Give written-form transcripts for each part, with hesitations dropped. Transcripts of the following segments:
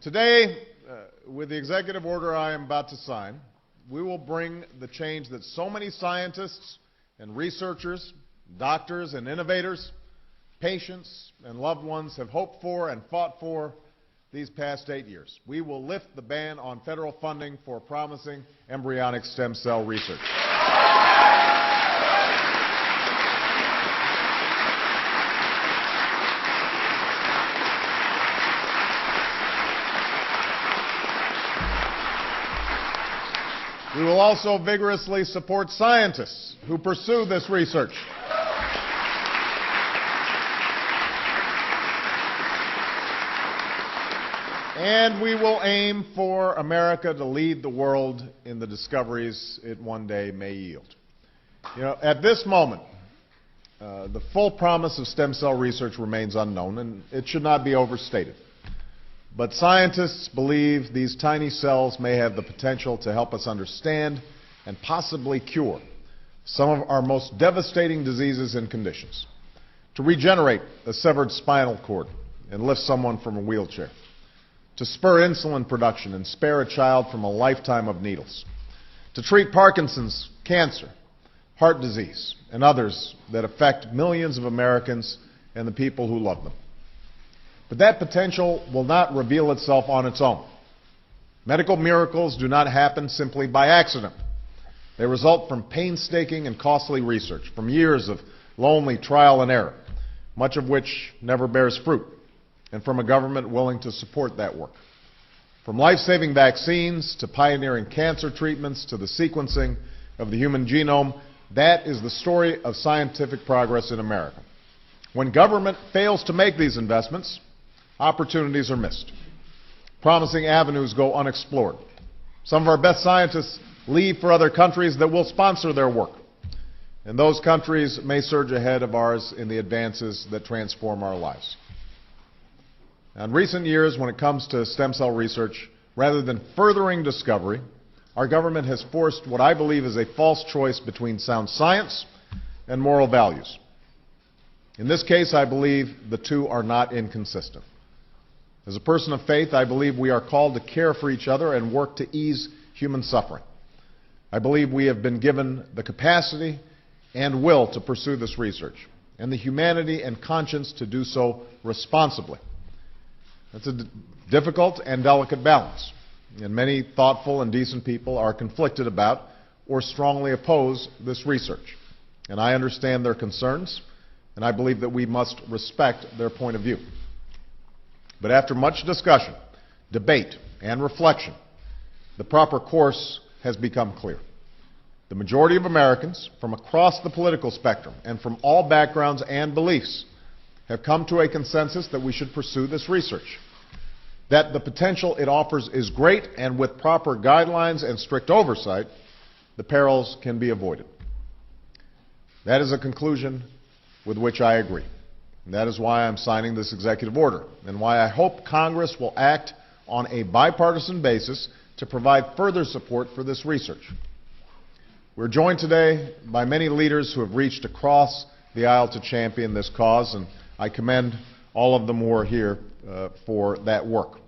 Today, with the executive order I am about to sign, we will bring the change that so many scientists and researchers, doctors and innovators, patients and loved ones have hoped for and fought for these past 8 years. We will lift the ban on federal funding for promising embryonic stem cell research. We will also vigorously support scientists who pursue this research. And we will aim for America to lead the world in the discoveries it one day may yield. You know, at this moment, the full promise of stem cell research remains unknown, and it should not be overstated. But scientists believe these tiny cells may have the potential to help us understand and possibly cure some of our most devastating diseases and conditions, to regenerate a severed spinal cord and lift someone from a wheelchair, to spur insulin production and spare a child from a lifetime of needles, to treat Parkinson's, cancer, heart disease, and others that affect millions of Americans and the people who love them. But that potential will not reveal itself on its own. Medical miracles do not happen simply by accident. They result from painstaking and costly research, from years of lonely trial and error, much of which never bears fruit, and from a government willing to support that work. From life-saving vaccines to pioneering cancer treatments to the sequencing of the human genome, that is the story of scientific progress in America. When government fails to make these investments, opportunities are missed. Promising avenues go unexplored. Some of our best scientists leave for other countries that will sponsor their work. And those countries may surge ahead of ours in the advances that transform our lives. Now, in recent years, when it comes to stem cell research, rather than furthering discovery, our government has forced what I believe is a false choice between sound science and moral values. In this case, I believe the two are not inconsistent. As a person of faith, I believe we are called to care for each other and work to ease human suffering. I believe we have been given the capacity and will to pursue this research, and the humanity and conscience to do so responsibly. That's a difficult and delicate balance, and many thoughtful and decent people are conflicted about or strongly oppose this research. And I understand their concerns, and I believe that we must respect their point of view. But after much discussion, debate, and reflection, the proper course has become clear. The majority of Americans from across the political spectrum and from all backgrounds and beliefs have come to a consensus that we should pursue this research, that the potential it offers is great, and with proper guidelines and strict oversight, the perils can be avoided. That is a conclusion with which I agree. And that is why I'm signing this executive order, and why I hope Congress will act on a bipartisan basis to provide further support for this research. We're joined today by many leaders who have reached across the aisle to champion this cause, and I commend all of them who are here for that work.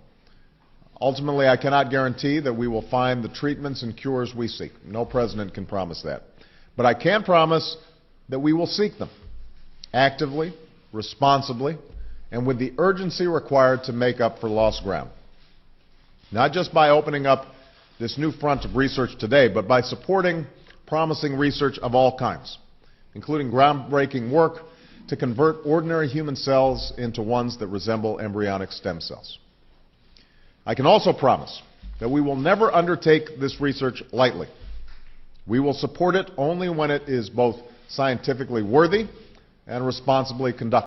Ultimately, I cannot guarantee that we will find the treatments and cures we seek. No president can promise that. But I can promise that we will seek them actively, responsibly, and with the urgency required to make up for lost ground. Not just by opening up this new front of research today, but by supporting promising research of all kinds, including groundbreaking work to convert ordinary human cells into ones that resemble embryonic stem cells. I can also promise that we will never undertake this research lightly. We will support it only when it is both scientifically worthy and responsibly conducted.